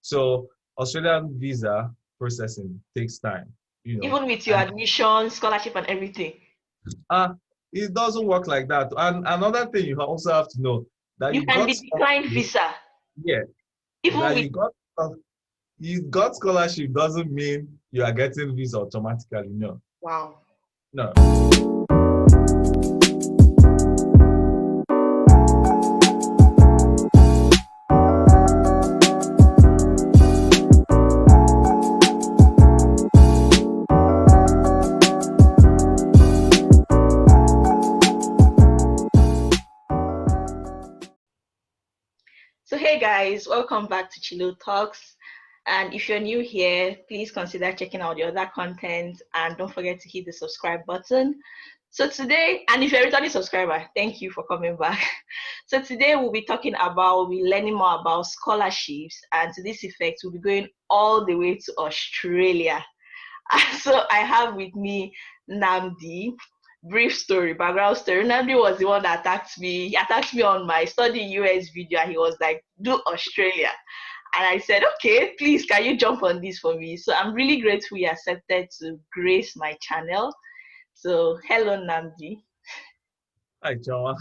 So Australian visa processing takes time, Even with your and admission, scholarship, and everything. uh, it doesn't work like that. And another thing you also have to know that You you can got be declined scholarship, visa, yeah, even that with you got scholarship doesn't mean you are getting visa automatically. No, wow. no. So hey guys, welcome back to Chilo Talks. And if you're new here, please consider checking out the other content and don't forget to hit the subscribe button. So today, and if you're a returning subscriber, thank you for coming back. So today we'll be talking about, we'll be learning more about scholarships, and to this effect, we'll be going all the way to Australia. So I have with me Nnamdi. Brief story, background story. Nnamdi was the one that attacked me. He attacked me on my study US video, and he was like, "Do Australia," and I said, "Okay, please, can you jump on this for me?" So I'm really grateful he accepted to grace my channel. So hello, Nnamdi. Hi, John.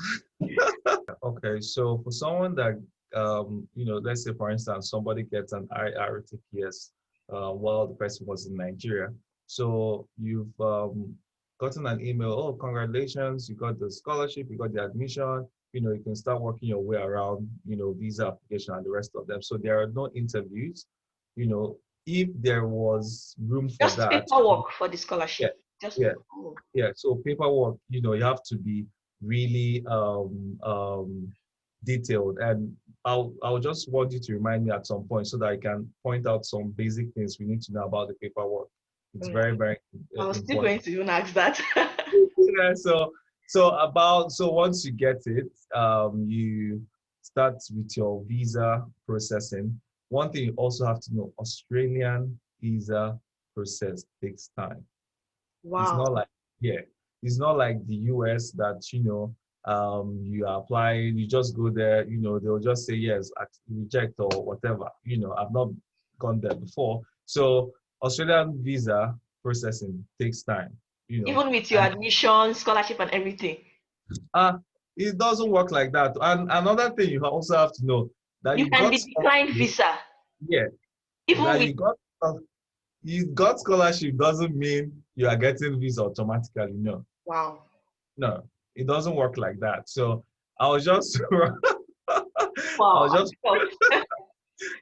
Okay, so for someone that let's say for instance, somebody gets an IRTPS while the person was in Nigeria. So you've gotten an email, oh, congratulations, you got the scholarship, you got the admission, you can start working your way around, visa application and the rest of them. So there are no interviews, you know, if there was room for Just that, paperwork for the yeah, scholarship. Just yeah, oh, yeah. So paperwork, you have to be really detailed. And I'll just want you to remind me at some point so that I can point out some basic things we need to know about the paperwork. It's yeah. very, very I was still important. going to even ask that. Yeah, so once you get it, you start with your visa processing. One thing you also have to know, Australian visa process takes time. It's Wow. not like, yeah, it's not like the US that, you apply, you just go there, they'll just say yes, reject or whatever. I've not gone there before. So Australian visa processing takes time, Even with your and admission, scholarship, and everything. uh, it doesn't work like that. And another thing you also have to know that You you can got be declined scholarship, visa, yeah, even that with you got scholarship doesn't mean you are getting visa automatically. No. wow. No, it doesn't work like that. So I was just, I Wow. was just,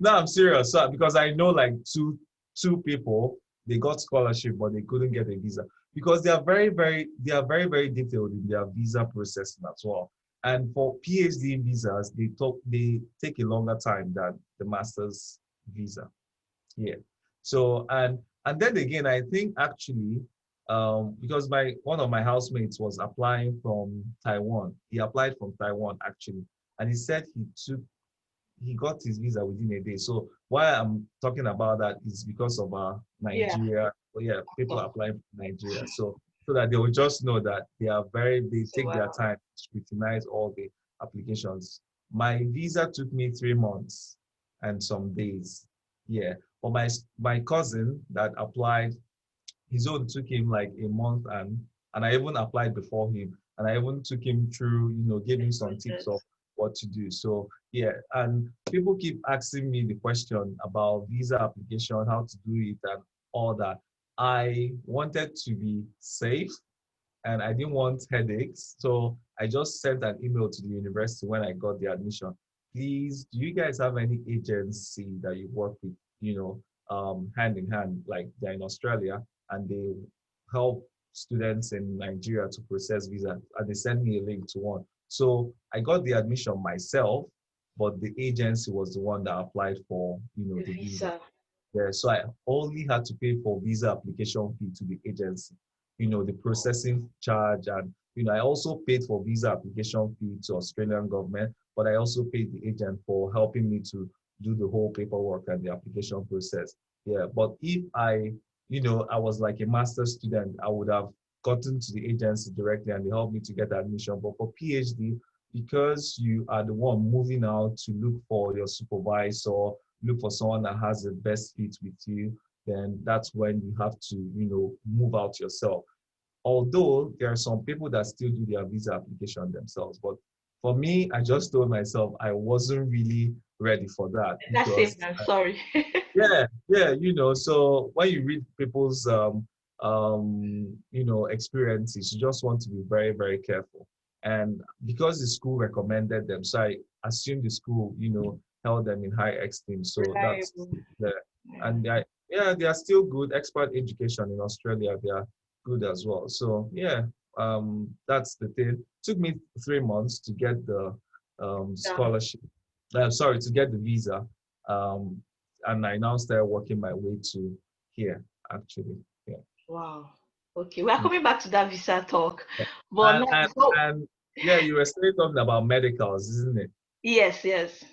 no, I'm serious. So, because I know like two people, they got scholarship, but they couldn't get a visa because they are very detailed in their visa processing as well. And for PhD visas, they take a longer time than the master's visa. Yeah. So and then again, I think actually, because my one of my housemates was applying from Taiwan. He applied from Taiwan actually, and he said he got his visa within a day. So why I'm talking about that is because of Yeah. Nigeria. Well, yeah, people So, applying from Nigeria. So that they will just know that they take their wow. time to scrutinize all the applications. My visa took me 3 months and some days. Yeah. But my cousin that applied, his own took him like a month, and I even applied before him, and I even took him through, gave him some tips of what to do. So yeah, and people keep asking me the question about visa application, how to do it, and all that. I wanted to be safe and I didn't want headaches. So I just sent an email to the university when I got the admission. Please, do you guys have any agency that you work with, hand in hand, like they're in Australia and they help students in Nigeria to process visa? And they sent me a link to one. So I got the admission myself, but the agency was the one that applied for, The the visa. visa. Yeah, so I only had to pay for visa application fee to the agency, the processing charge, and I also paid for visa application fee to Australian government, but I also paid the agent for helping me to do the whole paperwork and the application process. Yeah, but if I was like a master's student, I would have gotten to the agency directly and they helped me to get admission. But for PhD, because you are the one moving out to look for your supervisor, look for someone that has the best fit with you, then that's when you have to, move out yourself. Although there are some people that still do their visa application themselves, but for me, I just told myself I wasn't really ready for that That's safe, because I'm sorry. yeah, yeah, so when you read people's experiences, you just want to be very, very careful. And because the school recommended them, so I assume the school, held them in high esteem. So that's Reliable. the Yeah. and yeah, they are still good. Expert education in Australia, they are good as well. So yeah, that's the thing. Took me 3 months to get the Yeah. scholarship. Sorry, to get the visa. Um, and I now started working my way to here, actually. Yeah. Wow. Okay, we are Mm. coming back to that visa talk, Yeah. but And, now, and so and yeah, you were still talking about medicals, isn't it? yes, yes.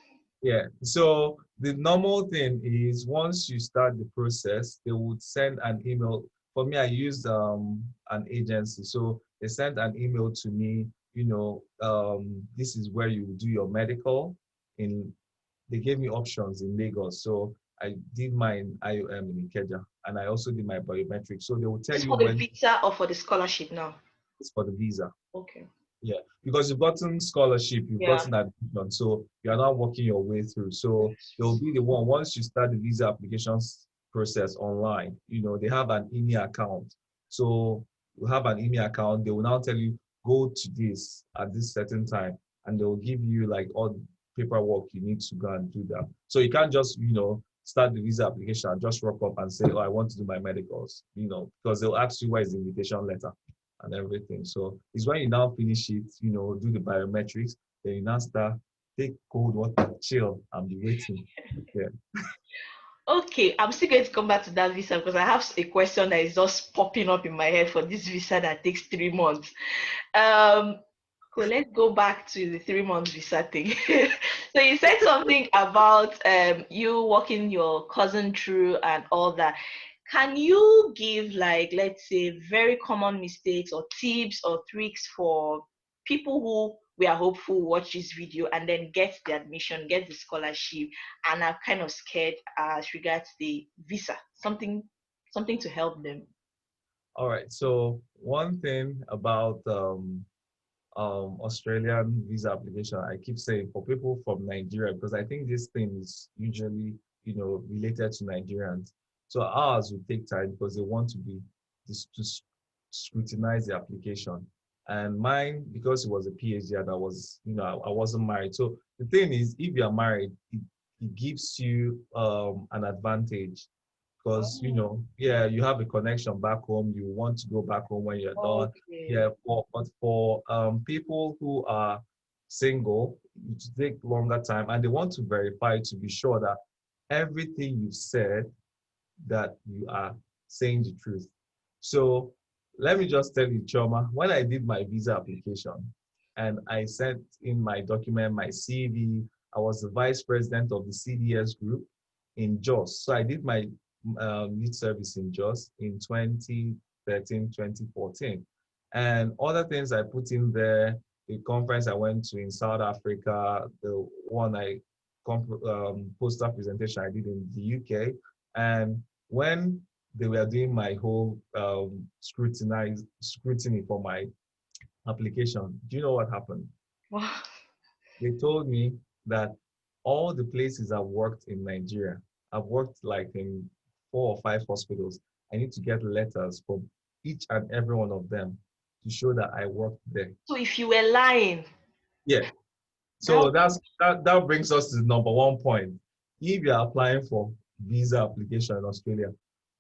Yeah. So the normal thing is once you start the process, they would send an email. For me, I used an agency. So they sent an email to me, this is where you do your medical in they gave me options in Lagos. So I did mine IOM in Ikeja and I also did my biometrics. So they will tell This you for the when visa or for the scholarship now? it's for the visa. Okay. Yeah, because you've gotten scholarship, you've Yeah. gotten admission, so you're not working your way through. So they'll be the one once you start the visa applications process online. They have an email account. So you have an email account. They will now tell you go to this at this certain time, and they'll give you like all the paperwork you need to go and do that. So you can't just start the visa application and just rock up and say, oh, I want to do my medicals. Because they'll ask you where is the invitation letter and everything. So it's when you now finish it, do the biometrics, then you now start, take cold water, chill, and be waiting. Yeah. Okay, I'm still going to come back to that visa because I have a question that is just popping up in my head for this visa that takes 3 months. Um, so let's go back to the 3 months visa thing. So you said something about you walking your cousin through and all that. Can you give, like, let's say, very common mistakes or tips or tricks for people who we are hopeful watch this video and then get the admission, get the scholarship, and are kind of scared as regards the visa? Something to help them. All right. So one thing about Australian visa application, I keep saying for people from Nigeria, because I think this thing is usually, related to Nigerians. So ours will take time because they want to be to scrutinize the application. And mine, because it was a PhD and I was, I wasn't married. So the thing is, if you're married, it gives you an advantage because Oh, yeah, you have a connection back home. You want to go back home when you're done. okay. Yeah, but for people who are single, it take longer time, and they want to verify to be sure that everything you said that you are saying the truth. So let me just tell you, Choma, when I did my visa application and I sent in my document, my CV, I was the vice president of the CDS group in Jos. So I did my youth service in Jos in 2013, 2014. And other things I put in there, the conference I went to in South Africa, the one poster presentation I did in the UK, and when they were doing my whole scrutiny for my application, do you know what happened? Wow. They told me that all the places I've worked in Nigeria, I've worked like in 4 or 5 hospitals. I need to get letters from each and every one of them to show that I worked there. So if you were lying, Yeah. that So that brings us to the number one point. If you're applying for visa application in Australia,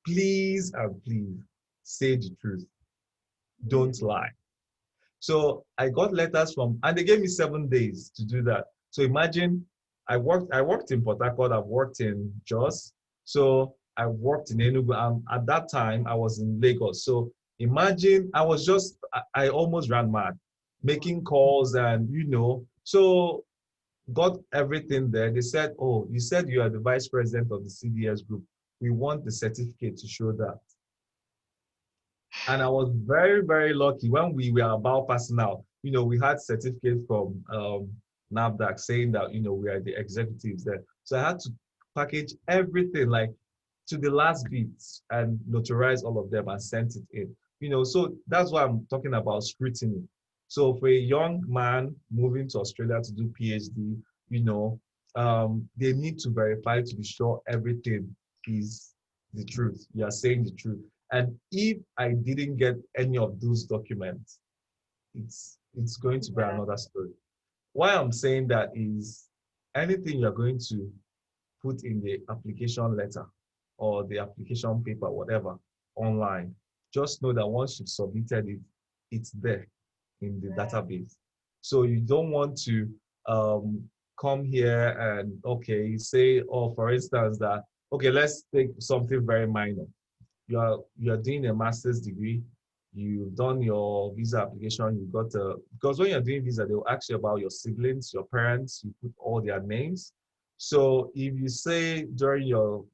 please and please say the truth. Don't lie. So I got letters from, and they gave me 7 days to do that. So imagine I worked in Port Harcourt, I've worked in Jos. So I worked in Enugu. And at that time, I was in Lagos. So imagine I almost ran mad making calls and, so got everything there. They said, oh, you said you are the vice president of the CDS group. We want the certificate to show that. And I was very, very lucky when we were about passing out. We had certificate from Nnamdi saying that, we are the executives there. So I had to package everything like to the last bits and notarize all of them and sent it in. So that's why I'm talking about scrutiny. So for a young man moving to Australia to do PhD, they need to verify to be sure everything is the truth. You are saying the truth. And if I didn't get any of those documents, it's going to be Yeah. another story. Why I'm saying that is anything you're going to put in the application letter or the application paper, whatever, online, just know that once you've submitted it, it's there in the database. So you don't want to come here and, okay, say, oh, for instance, that, okay, let's take something very minor. You're doing a master's degree, you've done your visa application, you got a, because when you're doing visa, they'll ask you about your siblings, your parents, you put all their names. So if you say during your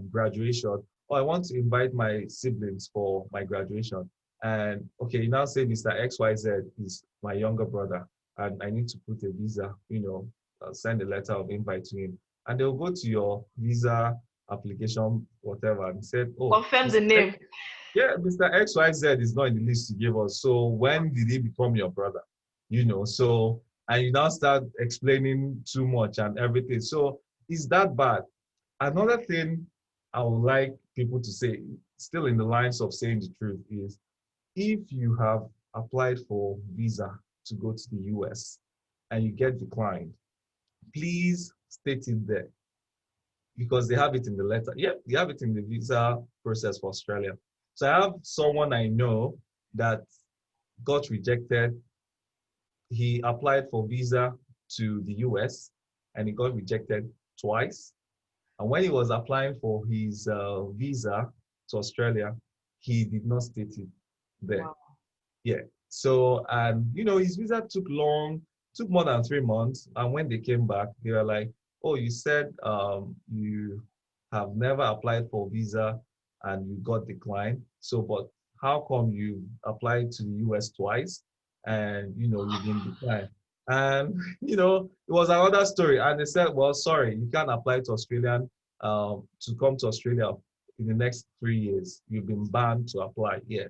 graduation, oh, I want to invite my siblings for my graduation, and okay, you now say Mr. XYZ is my younger brother, and I need to put a visa, send a letter of invite to him, and they'll go to your visa application, whatever, and said, oh, Confirm the Mr. name. Yeah, Mr. XYZ is not in the list you gave us. So when did he become your brother? So, and you now start explaining too much and everything. So is that bad? Another thing I would like people to say, still in the lines of saying the truth, is if you have applied for visa to go to the US and you get declined, please state it there because they have it in the letter. Yeah, they have it in the visa process for Australia. So I have someone I know that got rejected. He applied for visa to the US and he got rejected twice. And when he was applying for his visa to Australia, he did not state it there. Wow. Yeah. So, and his visa took more than 3 months. And when they came back, they were like, oh, you said you have never applied for visa and you got declined. So, but how come you applied to the US twice and you've been declined? And it was another story. And they said, well, sorry, you can't apply to to come to Australia in the next 3 years. You've been banned to apply. Yeah.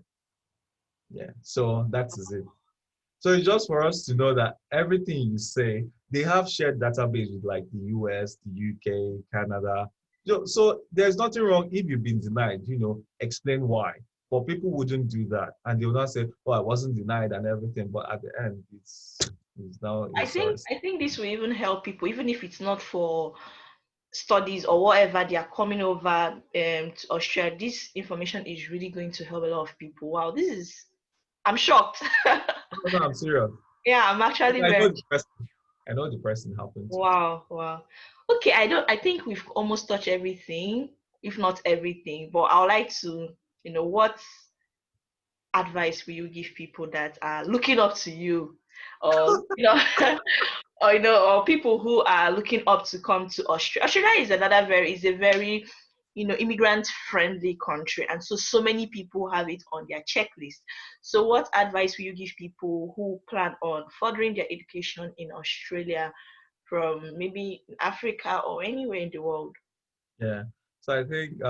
Yeah. So that is it. So it's just for us to know that everything you say, they have shared database with like the US, the UK, Canada. So there's nothing wrong if you've been denied, explain why. But people wouldn't do that. And they will not say, oh, I wasn't denied and everything. But at the end, it's now I a think sorry. I think this will even help people, even if it's not for studies or whatever they are coming over to Australia. This information is really going to help a lot of people. Wow, I'm shocked. No, no, I'm serious. Yeah, I'm actually I know very. the person. I know the person happened to. Wow, wow. Okay, I think we've almost touched everything, if not everything, but I would like to, what advice will you give people that are looking up to you, or or people who are looking up to come to Australia? Australia is a very, immigrant friendly country, and so many people have it on their checklist. So what advice will you give people who plan on furthering their education in Australia from maybe Africa or anywhere in the world? Yeah. So I think,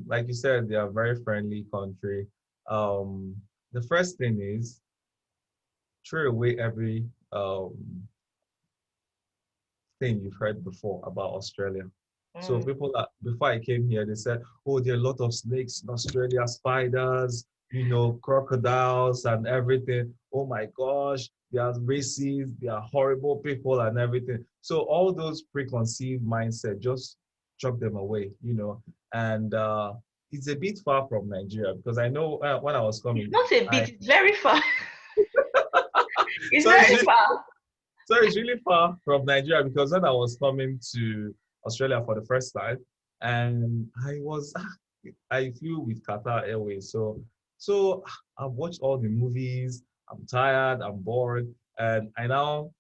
like you said, they are a very friendly country. Um, the first thing is throw away every thing you've heard before about Australia. So Mm. people that before I came here, they said, oh, there are a lot of snakes in Australia, spiders, crocodiles and everything. Oh my gosh, they are racist, they are horrible people and everything. So all those preconceived mindset, just chuck them away. And it's a bit far from Nigeria because I know when I was It's coming, not a bit, it's very far. It's so it's very far. So it's really far from Nigeria because when I was coming to Australia for the first time, and I flew with Qatar Airways. So I've watched all the movies. I'm tired. I'm bored, and I now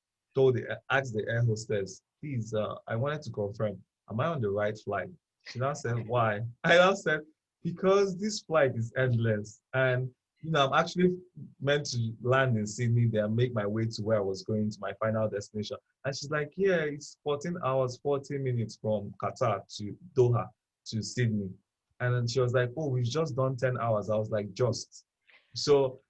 asked the air hostess, please, I wanted to confirm, am I on the right flight? She now said, why? I now said, because this flight is endless, and I'm actually meant to land in Sydney, then make my way to where I was going to my final destination. And she's like, yeah, it's 14 hours, 40 minutes from Qatar to Doha to Sydney. And then she was like, oh, we've just done 10 hours. I was like, just. So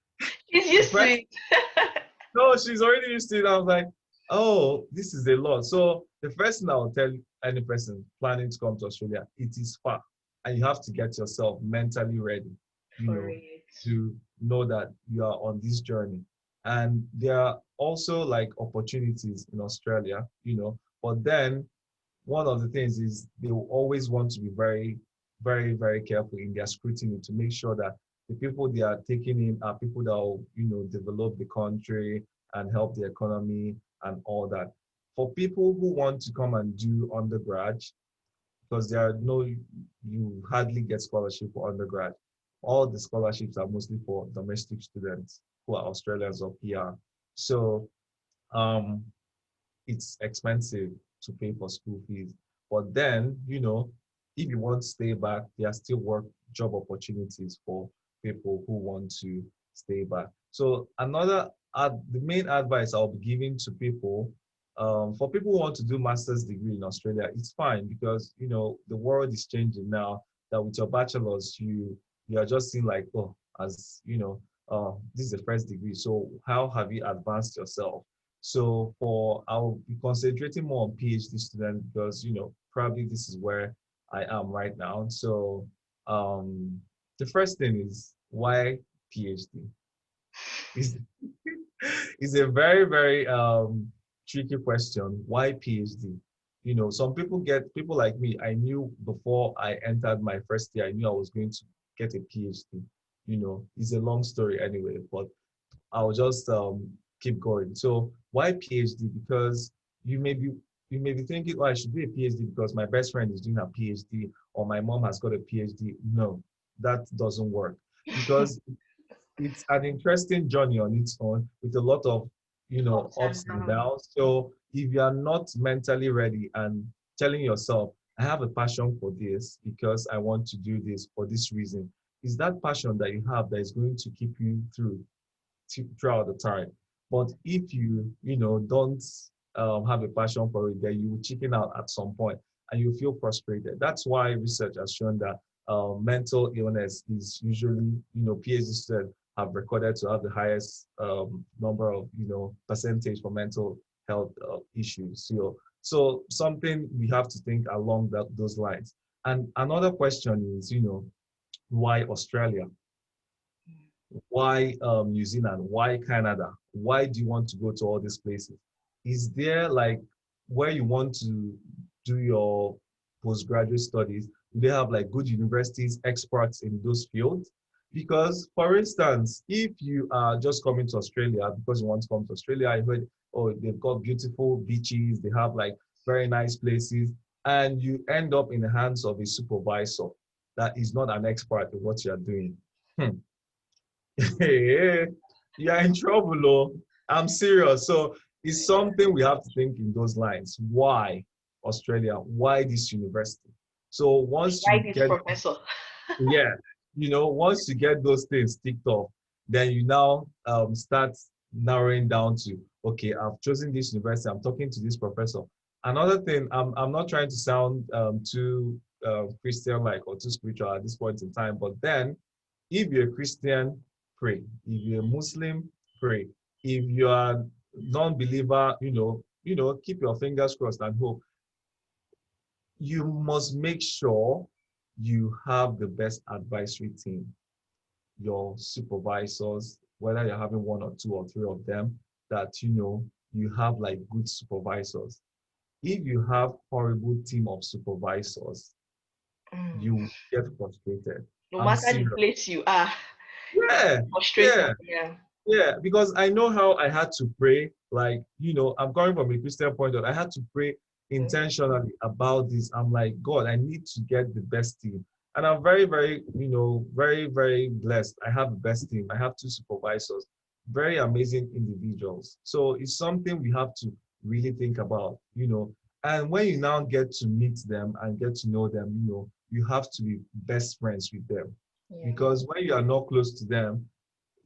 She's the used to first, it. no, she's already used to it. I was like, oh, this is a lot. So the first thing I will tell any person planning to come to Australia, it is far. And you have to get yourself mentally ready, For it. to know that you are on this journey. And there are also like opportunities in Australia, but then one of the things is they will always want to be very, very, very careful in their scrutiny to make sure that the people they are taking in are people that will, develop the country and help the economy and all that. For people who want to come and do undergrad, because there are no, you hardly get scholarship for undergrad. All the scholarships are mostly for domestic students who are Australians or PR. So um, it's expensive to pay for school fees. But then, if you want to stay back, there are still job opportunities for people who want to stay back. So the main advice I'll be giving to people, for people who want to do master's degree in Australia, it's fine because, the world is changing now that with your bachelor's, you are just seen like, oh, as, this is the first degree. So how have you advanced yourself? So I'll be concentrating more on PhD students because, probably this is where I am right now. So um, the first thing is why PhD? Is is a very, very tricky question. Why PhD? Some people like me, I knew before I entered my first year, I knew I was going to get a PhD. It's a long story anyway, but I'll just keep going. So why PhD? Because you may be you may be thinking, oh, I should do a PhD because my best friend is doing a PhD or my mom has got a PhD. No, that doesn't work because it's an interesting journey on its own with a lot of Ups and ups and downs. downs. So if you are not mentally ready and telling yourself, I have a passion for this because I want to do this for this reason, is that passion that you have that is going to keep you throughout the time. But if don't have a passion for it, then you will chicken out at some point and you feel frustrated. That's why research has shown that mental illness is usually, PhD students have recorded to have the highest number of, percentage for mental health issues. So something we have to think along those lines. And another question is, why Australia? Why New Zealand? Why Canada? Why do you want to go to all these places? Is there like where you want to do your postgraduate studies? Do they have like good universities, experts in those fields? Because, for instance, if you are just coming to Australia because you want to come to Australia, I heard, oh, they've got beautiful beaches, they have like very nice places, and you end up in the hands of a supervisor that is not an expert in what you're doing. Hmm. Hey, you're in trouble, oh. I'm serious. So it's something we have to think in those lines. Why Australia? Why this university? So once Why you this get, professor? yeah, once you get those things ticked off, then you now start narrowing down to, okay, I've chosen this university. I'm talking to this professor. Another thing, I'm not trying to sound too Christian-like or too spiritual at this point in time, but then if you're a Christian, pray. If you're a Muslim, pray. If you are non-believer, keep your fingers crossed and hope. You must make sure you have the best advisory team, your supervisors, whether you're having one or two or three of them, that you have like good supervisors. If you have horrible team of supervisors, Mm. you get frustrated. No I'm matter the serious. place you are, Yeah, frustrated. yeah. Yeah. Yeah, because I know how I had to pray. Like, I'm coming from a Christian point of I had to pray Mm. intentionally about this. I'm like, God, I need to get the best team. And I'm very, very, very, very blessed. I have the best team. I have two supervisors, very amazing individuals. So it's something we have to really think about. And when you now get to meet them and get to know them, you have to be best friends with them. Yeah. Because when you are not close to them,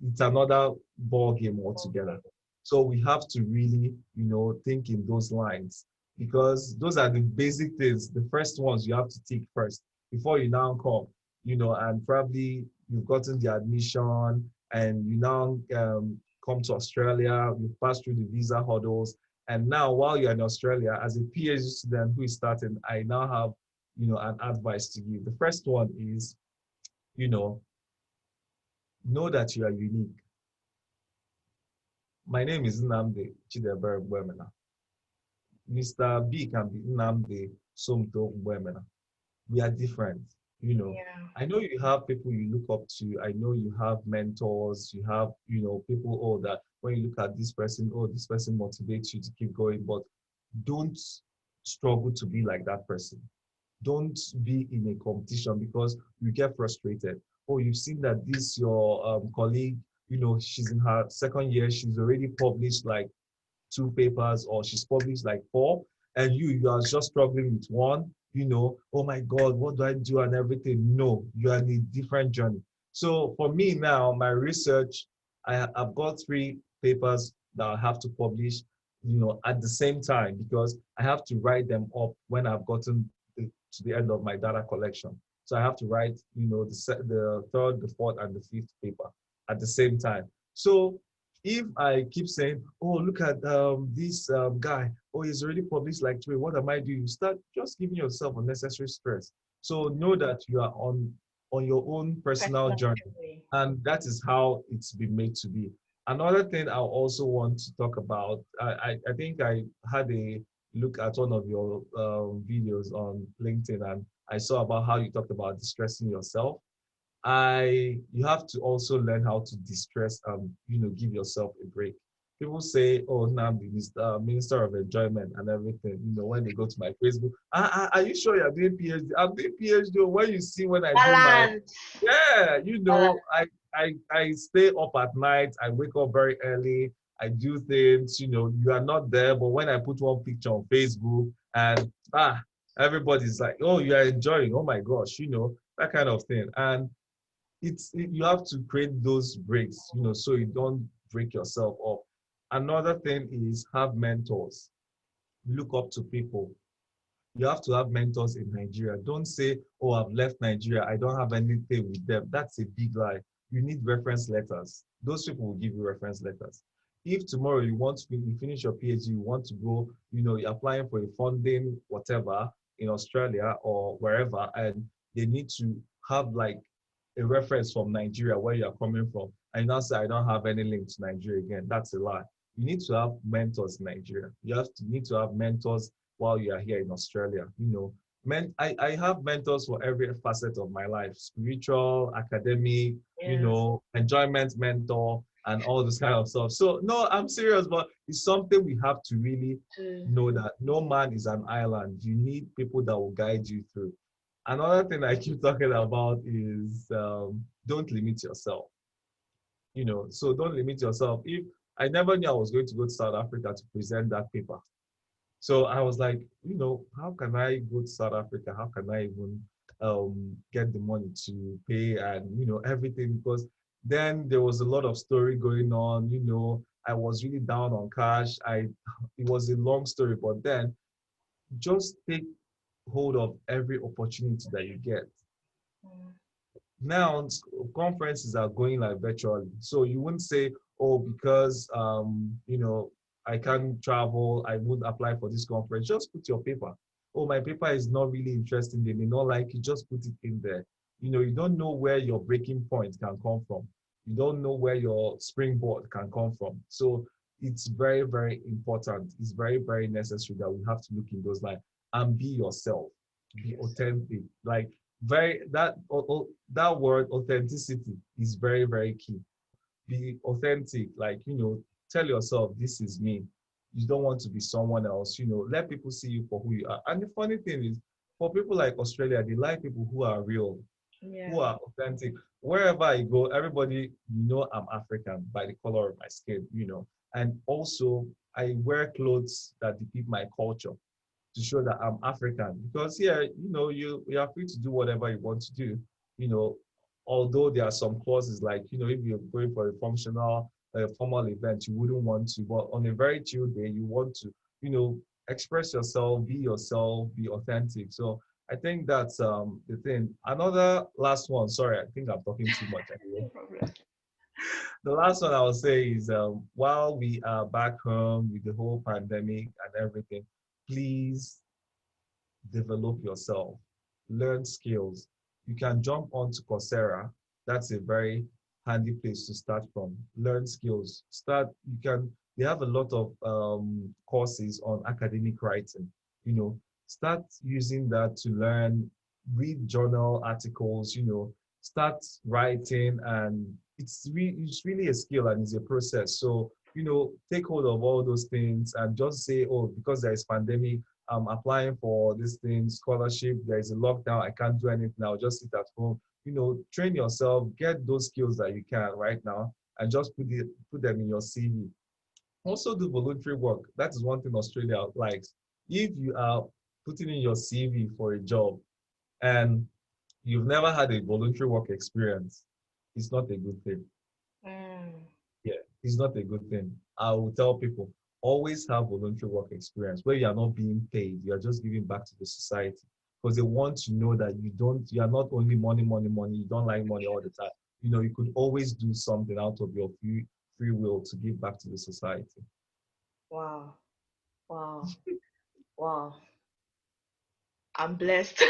it's another ball game altogether. Okay. So we have to really, think in those lines because those are the basic things. The first ones you have to take first before you now come, and probably you've gotten the admission and you now come to Australia, you pass through the visa hurdles. And now while you're in Australia, as a PhD student who is starting, I now have, an advice to give. The first one is, you know that you are unique. My name is Nnamdi Chidebere Mbemena. Mr. B can be Nnamdi Somto Mbemena. We are different. You know, Yeah. I know you have people you look up to. I know you have mentors. You have, people, that when you look at this person, this person motivates you to keep going. But don't struggle to be like that person. Don't be in a competition because you get frustrated. Oh, you've seen that this your colleague, she's in her second year, she's already published like two papers or she's published like four, and you are just struggling with one, oh my God, what do I do and everything? No, you are in a different journey. So for me now, my research, I've got three papers that I have to publish, at the same time because I have to write them up when I've gotten to the end of my data collection. So I have to write, the third, the fourth, and the fifth paper at the same time. So if I keep saying, oh, look at this guy, oh, he's already published like three, what am I doing? You start just giving yourself unnecessary stress. So know that you are on your own personal Personal journey, journey. and that is how it's been made to be. Another thing I also want to talk about, I think I had a look at one of your videos on LinkedIn, and I saw about how you talked about distressing yourself. You have to also learn how to distress and give yourself a break. People say, oh, Nnamdi is the minister of enjoyment and everything, when they go to my Facebook. Are you sure you're doing PhD? I'm doing PhD. When you see when I do my, Balance. yeah, Balance. I stay up at night, I wake up very early, I do things, you are not there, but when I put one picture on Facebook and everybody's like, oh, you are enjoying, oh my gosh, that kind of thing. And you have to create those breaks, so you don't break yourself up. Another thing is have mentors. Look up to people. You have to have mentors in Nigeria. Don't say, oh, I've left Nigeria, I don't have anything with them. That's a big lie. You need reference letters. Those people will give you reference letters. If tomorrow you finish your PhD, you want to go, you're applying for a funding, whatever, in Australia or wherever, and they need to have like a reference from Nigeria where you're coming from, and now say I don't have any link to Nigeria again. That's a lie. You need to have mentors in Nigeria. Need to have mentors while you are here in Australia. I have mentors for every facet of my life: spiritual, academic, Yeah. enjoyment mentor, and all this kind of stuff. So no, I'm serious, but it's something we have to really To know that no man is an island. You need people that will guide you through. Another thing I keep talking about is don't limit yourself. So don't limit yourself. If I never knew I was going to go to South Africa to present that paper, so I was like, how can I go to South Africa? How can I even get the money to pay and everything? Because then there was a lot of story going on. I was really down on cash. It was a long story, but then just take hold of every opportunity that you get. mm, Now conferences are going like virtually, so you wouldn't say, oh, because I can't travel, I would apply for this conference. Just put your paper. Oh, my paper is not really interesting, they may not like it, just put it in there. You don't know where your breaking point can come from. You don't know where your springboard can come from. So it's very, very important. It's very, very necessary that we have to look in those lines and be yourself, be yes. authentic. Like very that word authenticity is very, very key. Be authentic, like tell yourself this is me. You don't want to be someone else. Let people see you for who you are. And the funny thing is, for people like Australia, they like people who are real, who Yeah. are authentic. Wherever I go, everybody I'm African by the color of my skin. And also I wear clothes that depict my culture to show that I'm African. Because here, you are free to do whatever you want to do, you know, although there are some courses like, if you're going for a formal event, you wouldn't want to, but on a very chill day, you want to, express yourself, be authentic. So I think that's the thing. Another last one, sorry, I think I'm talking too much anyway. No problem. The last one I'll say is while we are back home with the whole pandemic and everything, please develop yourself, learn skills. You can jump onto Coursera. That's a very handy place to start from. Learn skills. They have a lot of courses on academic writing. Start using that to learn, read journal articles, start writing, and it's really a skill and it's a process. So, take hold of all those things and just say, oh, because there is pandemic, I'm applying for this thing, scholarship, there is a lockdown, I can't do anything, I'll just sit at home. Train yourself, get those skills that you can right now, and just put them in your CV. Also do voluntary work. That is one thing Australia likes. If you are putting in your CV for a job and you've never had a voluntary work experience, it's not a good thing. Mm. Yeah, it's not a good thing. I will tell people, always have voluntary work experience where you are not being paid, you are just giving back to the society. Because they want to know that you are not only money, money, money, you don't like money all the time. You could always do something out of your free will to give back to the society. Wow. Wow. Wow. I'm blessed.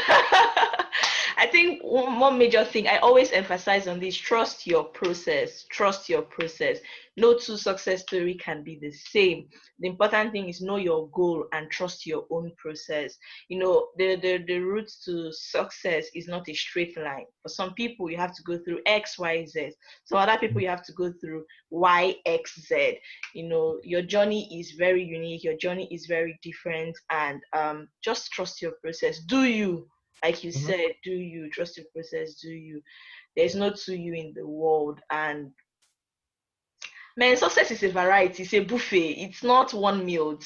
I think one major thing I always emphasize on this: trust your process. Trust your process. No two success story can be the same. The important thing is know your goal and trust your own process. The route to success is not a straight line. For some people, you have to go through X, Y, Z. Some other people, you have to go through Y, X, Z. Your journey is very unique. Your journey is very different, and just trust your process. Do you? Like you Mhm. said, do you trust your process? Do you? There's no to you in the world. And man, success is a variety, it's a buffet. It's not one meal.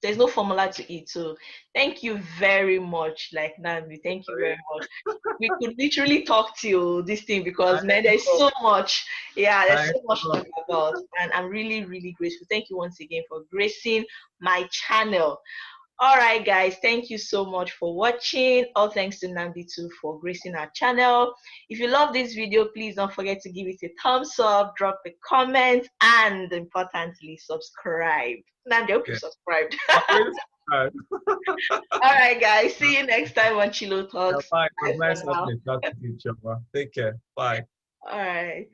There's no formula to eat. So thank you very much, like Nnamdi. Thank you very much. We could literally talk to you this thing I because man, there's know, so much. Yeah, there's I so much to know. talk about. And I'm really, really grateful. Thank you once again for gracing my channel. All right, guys, thank you so much for watching. All thanks to Nnamdi too for gracing our channel. If you love this video, please don't forget to give it a thumbs up, drop a comment, and importantly, subscribe. Nnamdi, I hope you Yeah. subscribed. I'm really surprised. All right, guys, see you next time on Chilo Yeah, Talks. bye. It was Bye for nice now. having a chat with you, Choma. Take care. Bye. All right.